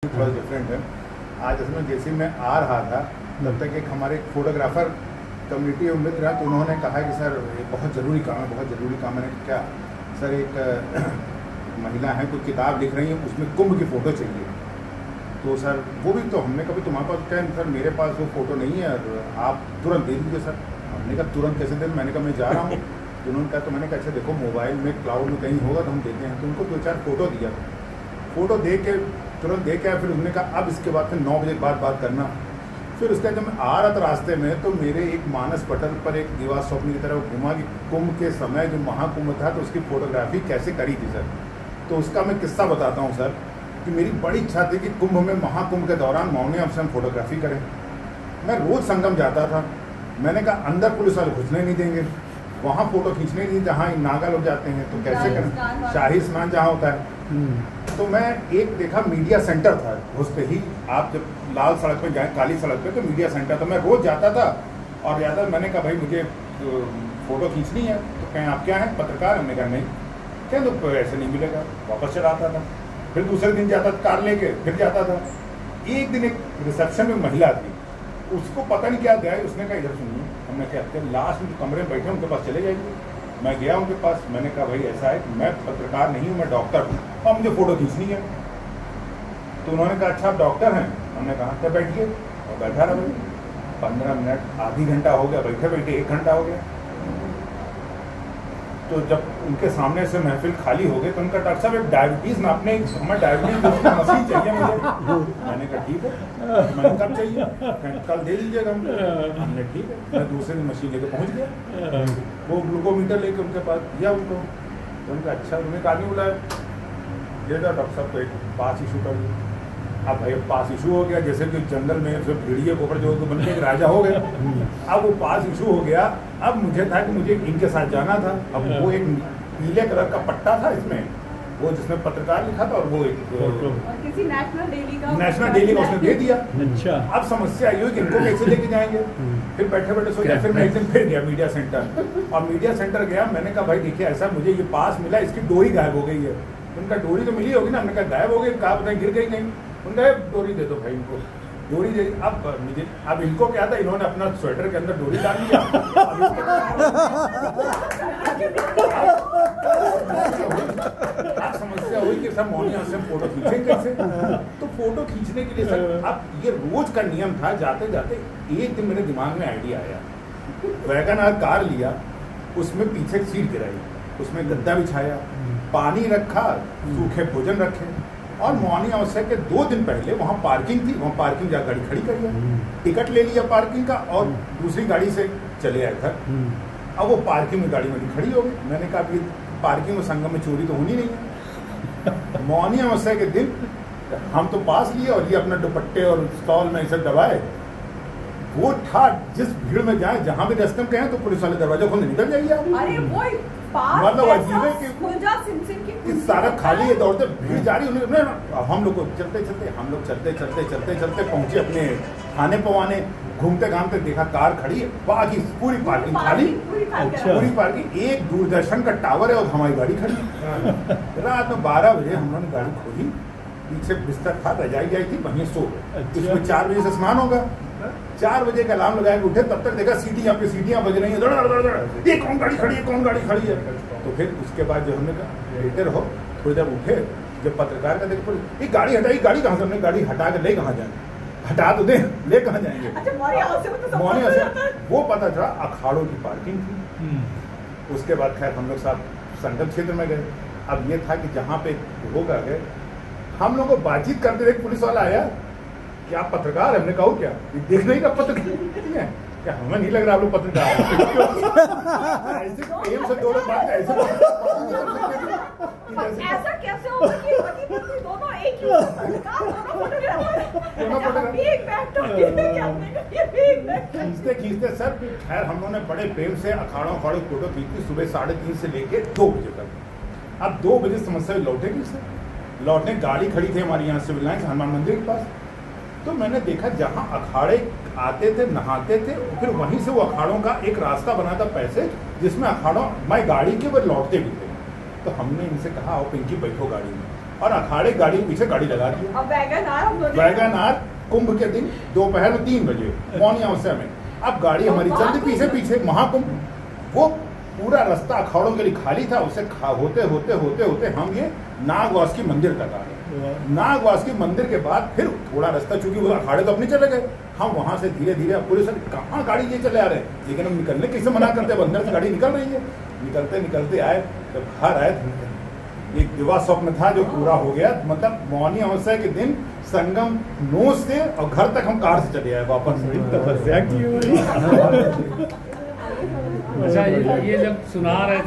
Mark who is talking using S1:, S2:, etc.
S1: थोड़ा डिफरेंट है। आज असल में जैसे मैं आ रहा था तब तक एक हमारे फोटोग्राफर कम्युनिटी मित्र है, तो उन्होंने कहा कि सर ये बहुत ज़रूरी काम है, बहुत ज़रूरी काम। मैंने क्या सर, एक महिला है कोई किताब लिख रही है, उसमें कुंभ की फ़ोटो चाहिए। तो सर वो भी, तो हमने कभी तुम्हारे पास क्या सर, मेरे पास वो फ़ोटो नहीं है और आप तुरंत दे दीजिए सर। हमने कहा तुरंत कैसे दे, मैंने कहा मैं जा रहा हूँ। तो उन्होंने कहा, तो मैंने कहा अच्छा देखो मोबाइल में क्लाउड में कहीं होगा तो हम देते हैं। तो उनको 2-4 फ़ोटो दिया, फ़ोटो दे के तुरंत दे के फिर उन्होंने कहा अब इसके बाद फिर 9 बजे के बाद बात करना। फिर उसके जब मैं आ रहा था रास्ते में तो मेरे एक मानस पटल पर एक दीवार स्वप्न की तरह घुमा कि कुंभ के समय जो महाकुंभ था तो उसकी फ़ोटोग्राफी कैसे करी थी सर। तो उसका मैं किस्सा बताता हूँ सर कि मेरी बड़ी इच्छा थी कि कुंभ में महाकुंभ के दौरान मौनी अवसर हम फोटोग्राफी करें। मैं रोज़ संगम जाता था, मैंने कहा अंदर पुलिस वाले घुसने नहीं देंगे, वहाँ फ़ोटो खींचने नहीं जहाँ नागा लोग जाते हैं, तो कैसे करें, शाही स्नान जहाँ होता है। तो मैं एक देखा मीडिया सेंटर था, घुसते ही आप जब लाल सड़क पे जाए, काली सड़क पे, तो मीडिया सेंटर था। मैं रोज़ जाता था और जाता, मैंने कहा भाई मुझे फ़ोटो खींचनी है। तो कहें आप क्या हैं, पत्रकार? हमने कहा नहीं। क्या तो ऐसे नहीं मिलेगा, वापस चला आता था। फिर दूसरे दिन जाता था कार लेके, फिर जाता था। एक दिन एक रिसेप्शन में महिला थी, उसको पता नहीं क्या दिया, उसने कहा इधर सुनिए। हमने क्या, लास्ट में कमरे में बैठे उनके पास चले जाइए। मैं गया उनके पास, मैंने कहा भाई ऐसा है कि मैं पत्रकार नहीं हूँ, मैं डॉक्टर हूँ और मुझे फ़ोटो खींचनी है। तो उन्होंने कहा अच्छा आप डॉक्टर हैं? हमने कहा तो बैठिए, और बैठा रहा भाई 15 मिनट, आधी घंटा हो गया, बैठे बैठे 1 घंटा हो गया। तो जब उनके सामने से महफिल खाली हो गई तो उनका डॉक्टर साहब एक डायबिटीज़ नापने, हमें डायबिटीज़ मशीन चाहिए मुझे। मैंने कहा ठीक है। मैंने कब चाहिए? कल दे दीजिएगा। हमने ठीक है। मैं दूसरे दिन मशीन लेकर पहुंच गया, वो ग्लूकोमीटर लेके उनके पास दिया उनको। तो उनका अच्छा, उन्हें कहा नहीं बुलाया, ये था डॉक्टर साहब को एक पास इशू कर दिया। अब भाई पास इशू हो गया, जैसे कि जंगल में जो भेड़िए गोबर जो बन के एक राजा हो गया। अब वो पास इशू हो गया, अब मुझे था कि मुझे इनके साथ जाना था। अब वो एक पीले कलर का पट्टा था इसमें, वो जिसमें पत्रकार लिखा था, और वो एक
S2: किसी नेशनल डेली का
S1: उसने दे दिया।
S3: अच्छा,
S1: अब समस्या आई हुई कि इनको कैसे लेके जाएंगे। फिर बैठे बैठे सोचा, फिर मैं एक दिन फिर गया मीडिया सेंटर, और मीडिया सेंटर गया। मैंने कहा भाई देखिए ऐसा, मुझे ये पास मिला, इसकी डोरी गायब हो गई है। उनका डोरी तो मिली होगी ना? हमने कहा गायब हो गई, कहा बताए गिर गई नहीं। उनका डोरी दे दो भाई, इनको डोरी दे। अब इनको क्या था, इन्होंने अपना स्वेटर के अंदर डोरी डाल दिया। अब समस्या हुई कि सब मौनी से फोटो खींचे कैसे। तो फोटो खींचने के लिए सर, अब ये रोज का नियम था। जाते जाते एक दिन मेरे दिमाग में आइडिया आया, वैगन कार लिया, उसमें पीछे सीट गिराई, उसमें गद्दा बिछाया, पानी रखा, सूखे भोजन रखे, और मौनी अवसर के 2 दिन पहले वहाँ पार्किंग थी, वहाँ पार्किंग जा गाड़ी खड़ी करी, टिकट ले लिया पार्किंग का, और दूसरी गाड़ी से चले आए घर। अब वो पार्किंग में गाड़ी मेरी खड़ी हो गई। मैंने कहा कि पार्किंग में संगम में चोरी तो होनी नहीं है। मौनी अवसर के दिन हम तो पास लिए, और ये अपना दुपट्टे और स्टॉल में इसे दबाए। वो था जिस भीड़ में जाए, जहाँ भी रास्ते में कहें तो पुलिस वाले दरवाजा खोलने निकल जाइए आप।
S2: अरे वो
S1: मतलब अजीब है कि सारा खाली है, दौड़ते भीड़ जा रही है। हम लोग को चलते चलते पहुंचे अपने थाने पवाने। घूमते घामते देखा कार खड़ी है, बाकी पूरी पार्किंग खाली, पूरी पार्किंग। एक दूरदर्शन का टावर है और हमारी गाड़ी खड़ी है। रात में 12 बजे हम लोगों ने गाड़ी खोली, पीछे बिस्तर था, रजाई आई थी, वहीं सो गए। उसमें 4 बजे से स्नान होगा, 4 बजे का अलार्म लगाए उठे, तब तक देखा सीटियाँ पे सीटियाँ बज रही हैं, ये कौन गाड़ी खड़ी है, कौन गाड़ी खड़ी है। तो फिर उसके बाद जो हमने कहा बेहतर रहो, थोड़ी देर उठे, जब पत्रकार का देखो ये गाड़ी हटाई, गाड़ी कहाँ से, हमने गाड़ी हटा के ले कहाँ जाएंगे, हटा तो दे, ले कहाँ जाएंगे। मौनी अवसर वो पता चला अखाड़ों की पार्किंग थी। उसके बाद खैर हम लोग साथ संगम क्षेत्र में गए। अब ये था कि जहाँ पे होगा गए, हम लोग को बातचीत करते हुए पुलिस वाला आया कि आप पत्रकार है? हमने कहा क्या, देख नहीं का पत्रकार है क्या? हमें नहीं लग रहा आप लोग पत्रकार ऐसे प्रेम से 2 लोग बात
S2: ऐसा कैसे होगा कि पति पत्नी दोनों एक ही पत्रकार, दोनों फोटोग्राफर एक बैठ
S1: खींचते खींचते सर खैर हम लोगों ने बड़े प्रेम से अखाड़ों फोटो खींची, सुबह 3:30 से लेके 2 बजे तक। अब 2 बजे समस्या लौटेगी सर, लौटने गाड़ी खड़ी थी हमारे यहाँ सिविल लाइन हनुमान मंदिर के पास। तो मैंने देखा जहाँ अखाड़े आते थे, नहाते थे, फिर वहीं से वो अखाड़ों का एक रास्ता बना था पैसे, जिसमें अखाड़ों मैं गाड़ी के वो लौटते भी थे। तो हमने इनसे कहा आओ पिंकी बैठो गाड़ी में। और अखाड़े गाड़ी पीछे गाड़ी लगा दी।
S2: अब
S1: वैगन आर कुंभ के दिन दोपहर में 3 बजे मौनी अवस्था में, अब गाड़ी हमारी चलती पीछे पीछे महाकुंभ, वो पूरा रास्ता अखाड़ों के लिए खाली था। उससे होते होते होते होते हम ये नागवासुकी मंदिर तक आ गए। नागवासुकी मंदिर के बाद फिर थोड़ा रास्ता, चूंकि वो अखाड़े तो अपने चले गए, हम वहां से धीरे धीरे पुलिस कहाँ गाड़ी ये चले आ रहे हैं, लेकिन हम निकलने कैसे मना करते, अंदर से गाड़ी निकल रही है। निकलते निकलते आए, जब घर आए एक दिवा स्वप्न था जो पूरा हो गया। मतलब मौनी अमावस्या के दिन संगम नोस से और घर तक हम कार से चले आए वापस।
S3: अच्छा, ये जब सुना रहे